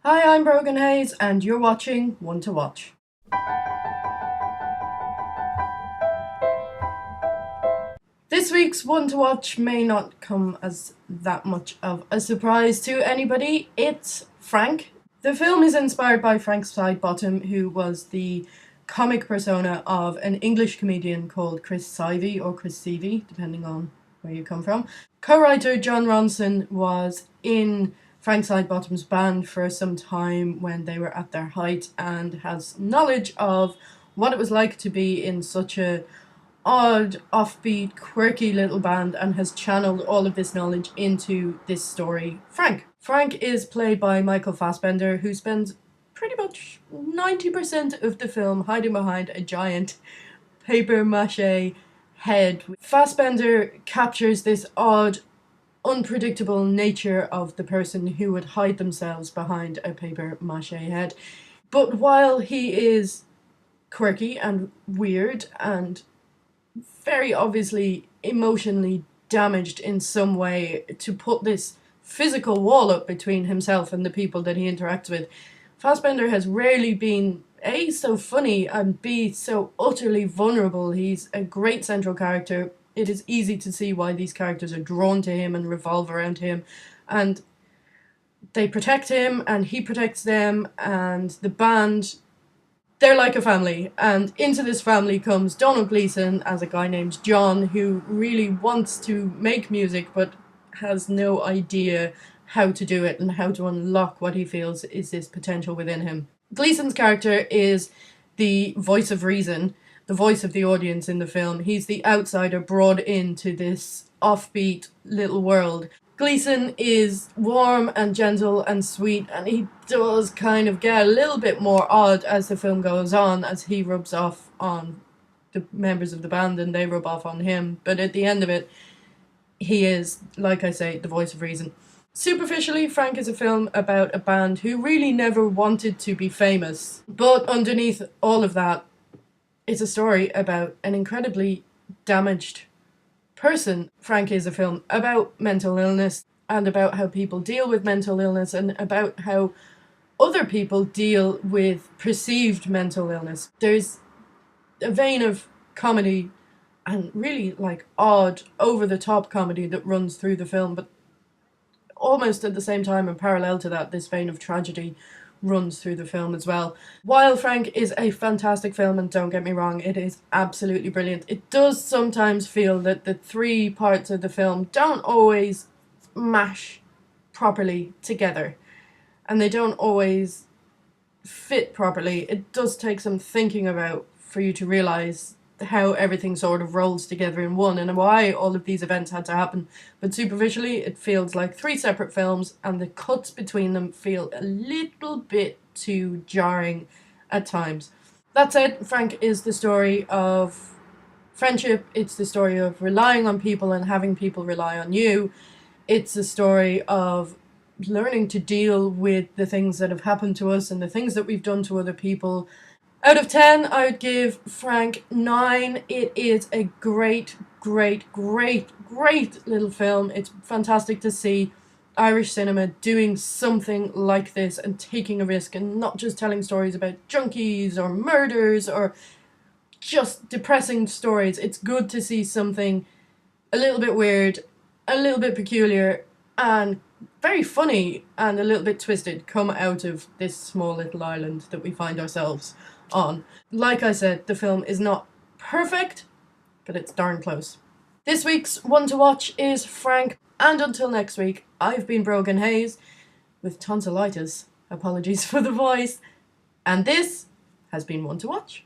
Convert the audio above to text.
Hi, I'm Brogen and you're watching One to Watch. This week's One to Watch may not come as that much of a surprise to anybody. It's Frank. The film is inspired by Frank Sidebottom, who was the comic persona of an English comedian called Chris Sivey, or Chris Seavey, depending on where you come from. Co-writer John Ronson was in Frank Sidebottom's band for some time when they were at their height and has knowledge of what it was like to be in such a odd, offbeat, quirky little band and has channeled all of this knowledge into this story, Frank. Frank is played by Michael Fassbender, who spends pretty much 90% of the film hiding behind a giant paper mache head. Fassbender captures this odd, unpredictable nature of the person who would hide themselves behind a paper mache head. But while he is quirky and weird and very obviously emotionally damaged in some way to put this physical wall up between himself and the people that he interacts with, Fassbender has rarely been A, so funny, and B, so utterly vulnerable. He's a great central character. It is easy to see why these characters are drawn to him and revolve around him, and they protect him and he protects them, and the band, they're like a family. And into this family comes Donald Gleeson as a guy named John, who really wants to make music but has no idea how to do it and how to unlock what he feels is this potential within him. Gleeson's character is the voice of reason, the voice of the audience in the film. He's the outsider brought into this offbeat little world. Gleeson is warm and gentle and sweet, and he does kind of get a little bit more odd as the film goes on, as he rubs off on the members of the band and they rub off on him. But at the end of it, he is, like I say, the voice of reason. Superficially, Frank is a film about a band who really never wanted to be famous. But underneath all of that, it's a story about an incredibly damaged person. Frank is a film about mental illness and about how people deal with mental illness and about how other people deal with perceived mental illness. There's a vein of comedy and really odd, over-the-top comedy that runs through the film, but almost at the same time and parallel to that, this vein of tragedy runs through the film as well. While Frank is a fantastic film, and don't get me wrong, it is absolutely brilliant, it does sometimes feel that the three parts of the film don't always mash properly together, and they don't always fit properly. It does take some thinking about for you to realise how everything sort of rolls together in one and why all of these events had to happen. But superficially, it feels like three separate films, and the cuts between them feel a little bit too jarring at times. That said, Frank is the story of friendship. It's the story of relying on people and having people rely on you. It's the story of learning to deal with the things that have happened to us and the things that we've done to other people. Out of 10, I would give Frank 9. It is a great little film. It's fantastic to see Irish cinema doing something like this and taking a risk and not just telling stories about junkies or murders or just depressing stories. It's good to see something a little bit weird, a little bit peculiar, and very funny and a little bit twisted come out of this small little island that we find ourselves on. Like I said, the film is not perfect, but it's darn close. This week's One to Watch is Frank, and until next week, I've been Brogen Hayes with tonsillitis. Apologies for the voice. And this has been One to Watch.